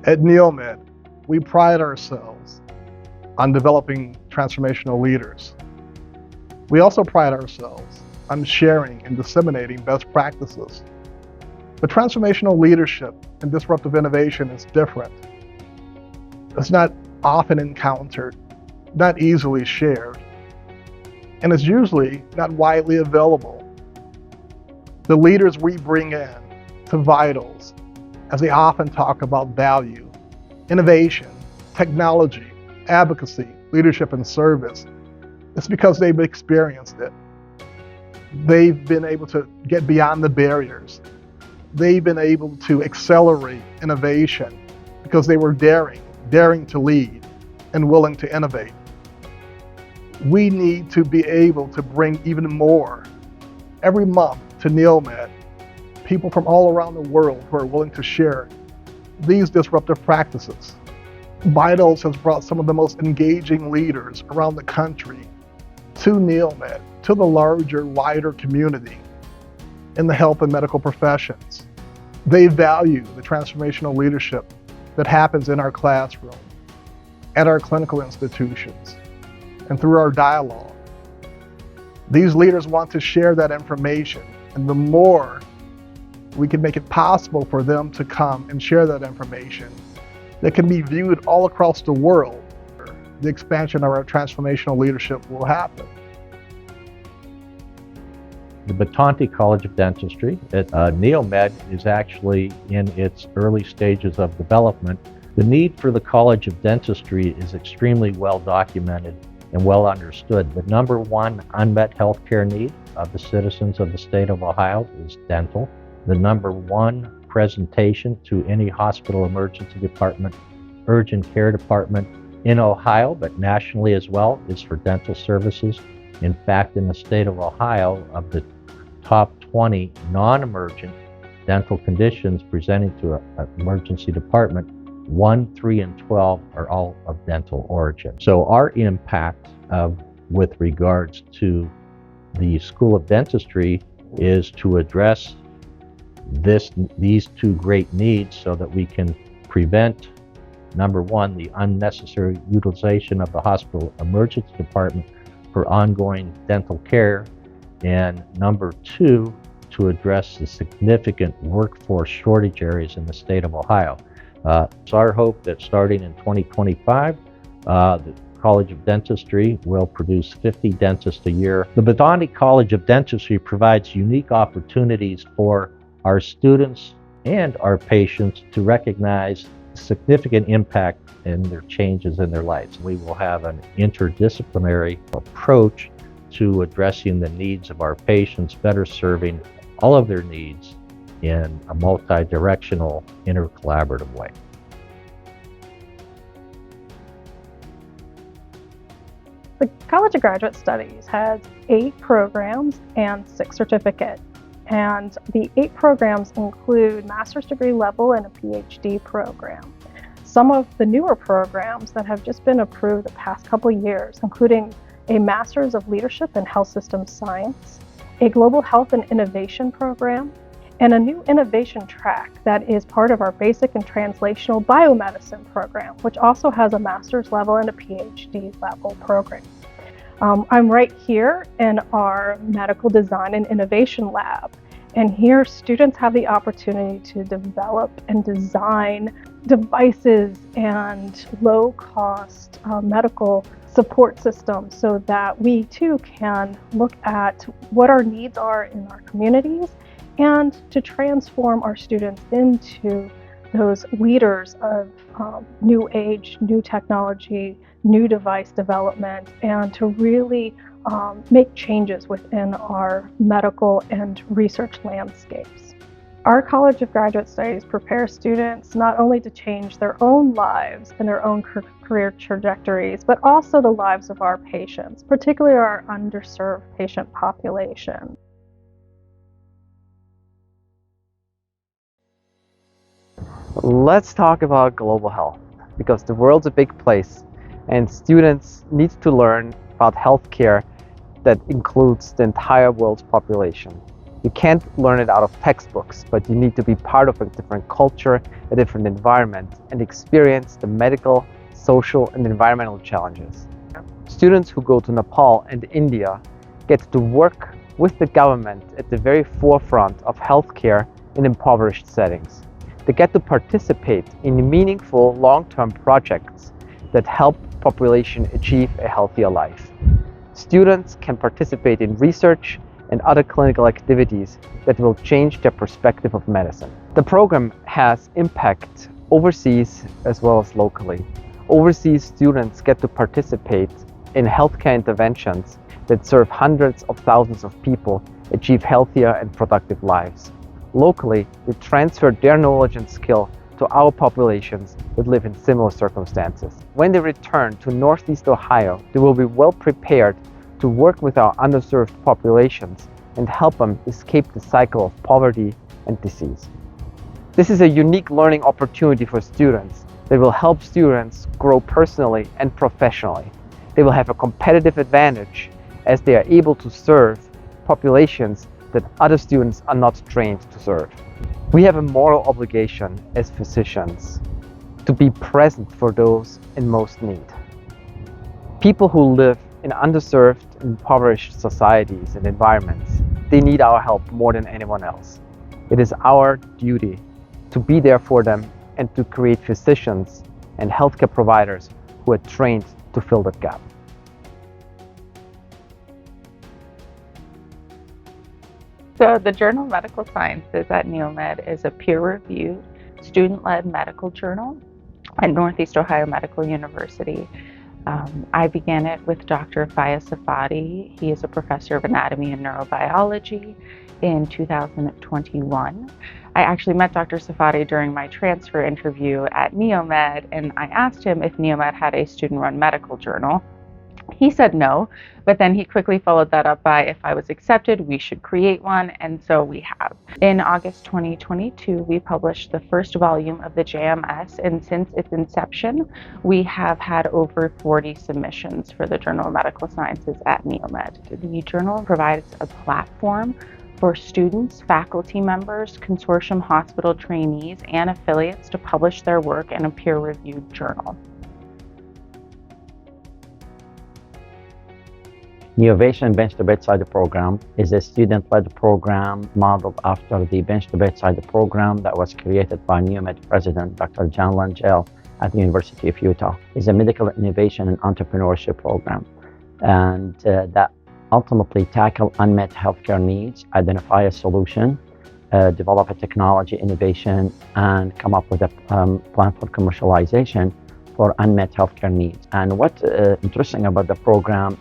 At NEOMED, we pride ourselves on developing transformational leaders. We also pride ourselves on sharing and disseminating best practices. But transformational leadership and disruptive innovation is different. It's not often encountered, not easily shared, and it's usually not widely available. The leaders we bring in to Vitals, as they often talk about value, innovation, technology, advocacy, leadership, and service, it's because they've experienced it. They've been able to get beyond the barriers. They've been able to accelerate innovation because they were daring to lead and willing to innovate. We need to be able to bring even more every month to NEOMED, people from all around the world who are willing to share these disruptive practices. Vitals has brought some of the most engaging leaders around the country to NEOMED, to the larger, wider community in the health and medical professions. They value the transformational leadership that happens in our classroom, at our clinical institutions, and through our dialogue. These leaders want to share that information, and the more we can make it possible for them to come and share that information that can be viewed all across the world, the expansion of our transformational leadership will happen. The Batonte College of Dentistry at NEOMED is actually in its early stages of development. The need for the College of Dentistry is extremely well documented and well understood. The number one unmet healthcare need of the citizens of the state of Ohio is dental. The number one presentation to any hospital emergency department, urgent care department in Ohio, but nationally as well, is for dental services. In fact, in the state of Ohio, of the top 20 non-emergent dental conditions presenting to an emergency department, 1, 3, and 12 are all of dental origin. So our impact with regards to the School of Dentistry is to address these two great needs so that we can prevent, number one, the unnecessary utilization of the hospital emergency department for ongoing dental care, and number two, to address the significant workforce shortage areas in the state of Ohio. It's our hope that starting in 2025, the College of Dentistry will produce 50 dentists a year. The Batonte College of Dentistry provides unique opportunities for our students and our patients to recognize significant impact in their changes in their lives. We will have an interdisciplinary approach to addressing the needs of our patients, better serving all of their needs in a multi-directional, intercollaborative way. The College of Graduate Studies has 8 programs and 6 certificates. And the 8 programs include master's degree level and a PhD program. Some of the newer programs that have just been approved the past couple years, including a Master's of Leadership and Health Systems Science, a Global Health and Innovation program, and a new innovation track that is part of our basic and translational biomedicine program, which also has a master's level and a PhD level program. I'm right here in our Medical Design and Innovation Lab, and here students have the opportunity to develop and design devices and low-cost medical support systems so that we too can look at what our needs are in our communities and to transform our students into those leaders of new age, new technology, new device development, and to really make changes within our medical and research landscapes. Our College of Graduate Studies prepares students not only to change their own lives and their own career trajectories, but also the lives of our patients, particularly our underserved patient population. Let's talk about global health, because the world's a big place and students need to learn about healthcare that includes the entire world's population. You can't learn it out of textbooks, but you need to be part of a different culture, a different environment, and experience the medical, social, and environmental challenges. Students who go to Nepal and India get to work with the government at the very forefront of healthcare in impoverished settings. They get to participate in meaningful long-term projects that help population achieve a healthier life. Students can participate in research and other clinical activities that will change their perspective of medicine. The program has impact overseas as well as locally. Overseas students get to participate in healthcare interventions that serve hundreds of thousands of people achieve healthier and productive lives. Locally, they transfer their knowledge and skill to our populations that live in similar circumstances. When they return to Northeast Ohio, they will be well prepared to work with our underserved populations and help them escape the cycle of poverty and disease. This is a unique learning opportunity for students that will help students grow personally and professionally. They will have a competitive advantage as they are able to serve populations that other students are not trained to serve. We have a moral obligation as physicians to be present for those in most need. People who live in underserved, impoverished societies and environments, they need our help more than anyone else. It is our duty to be there for them and to create physicians and healthcare providers who are trained to fill that gap. So the Journal of Medical Sciences at NEOMED is a peer-reviewed, student-led medical journal at Northeast Ohio Medical University. I began it with Dr. Fayez Safadi. He is a professor of anatomy and neurobiology in 2021. I actually met Dr. Safadi during my transfer interview at NEOMED, and I asked him if NEOMED had a student-run medical journal. He said no, but then he quickly followed that up by, if I was accepted, we should create one, and so we have. In August 2022, we published the first volume of the JMS, and since its inception, we have had over 40 submissions for the Journal of Medical Sciences at NEOMED. The journal provides a platform for students, faculty members, consortium hospital trainees, and affiliates to publish their work in a peer-reviewed journal. NEOVATION Bench to Bedside program is a student-led program modeled after the Bench to Bedside program that was created by NEOMED President Dr. John Langell at the University of Utah. It's a medical innovation and entrepreneurship program, and that ultimately tackle unmet healthcare needs, identify a solution, develop a technology innovation, and come up with a plan for commercialization for unmet healthcare needs. And what's interesting about the program,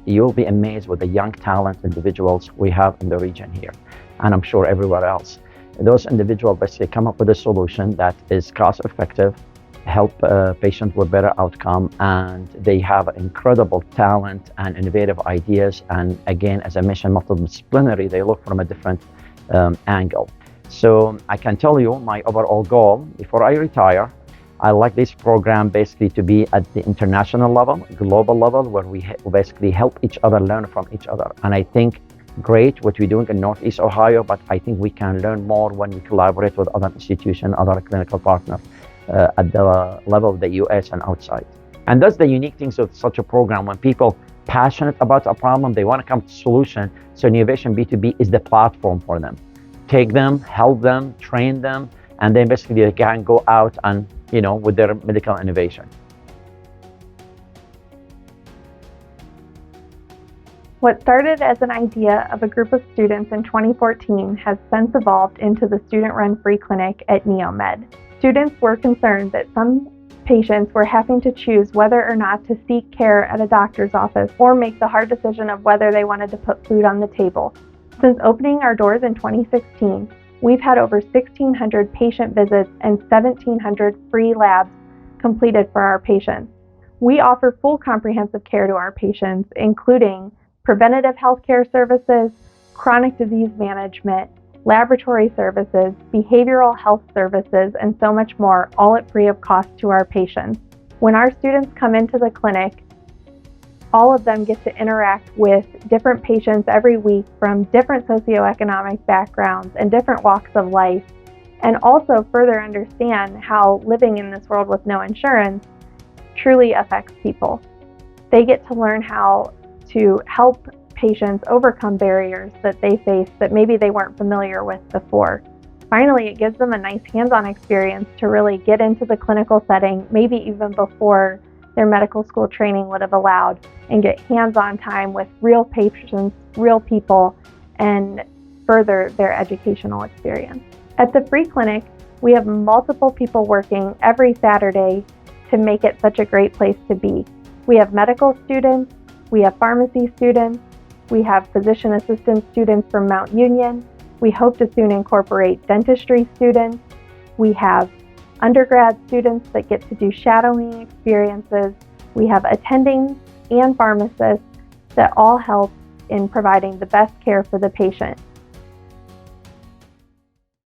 you'll be amazed with the young talent individuals we have in the region here, and I'm sure everywhere else. Those individuals basically come up with a solution that is cost effective, help patients with better outcome, and they have incredible talent and innovative ideas. And again, as I mentioned, multidisciplinary, they look from a different angle. So I can tell you my overall goal before I retire, I like this program basically to be at the international level, global level, where we basically help each other, learn from each other. And I think great what we're doing in Northeast Ohio, but I think we can learn more when we collaborate with other institutions, other clinical partners at the level of the US and outside. And that's the unique things of such a program. When people passionate about a problem, they want to come to a solution. So Innovation B2B is the platform for them. Take them, help them, train them, and then basically they can go out and, with their medical innovation. What started as an idea of a group of students in 2014 has since evolved into the student-run free clinic at NEOMED. Students were concerned that some patients were having to choose whether or not to seek care at a doctor's office or make the hard decision of whether they wanted to put food on the table. Since opening our doors in 2016, we've had over 1,600 patient visits and 1,700 free labs completed for our patients. We offer full comprehensive care to our patients, including preventative healthcare services, chronic disease management, laboratory services, behavioral health services, and so much more, all at free of cost to our patients. When our students come into the clinic, all of them get to interact with different patients every week from different socioeconomic backgrounds and different walks of life, and also further understand how living in this world with no insurance truly affects people. They get to learn how to help patients overcome barriers that they face that maybe they weren't familiar with before. Finally, it gives them a nice hands-on experience to really get into the clinical setting, maybe even before their medical school training would have allowed, and get hands-on time with real patients, real people, and further their educational experience. At the free clinic, we have multiple people working every Saturday to make it such a great place to be. We have medical students, we have pharmacy students, we have physician assistant students from Mount Union. We hope to soon incorporate dentistry students. We have undergrad students that get to do shadowing experiences. We have attendings and pharmacists that all help in providing the best care for the patient.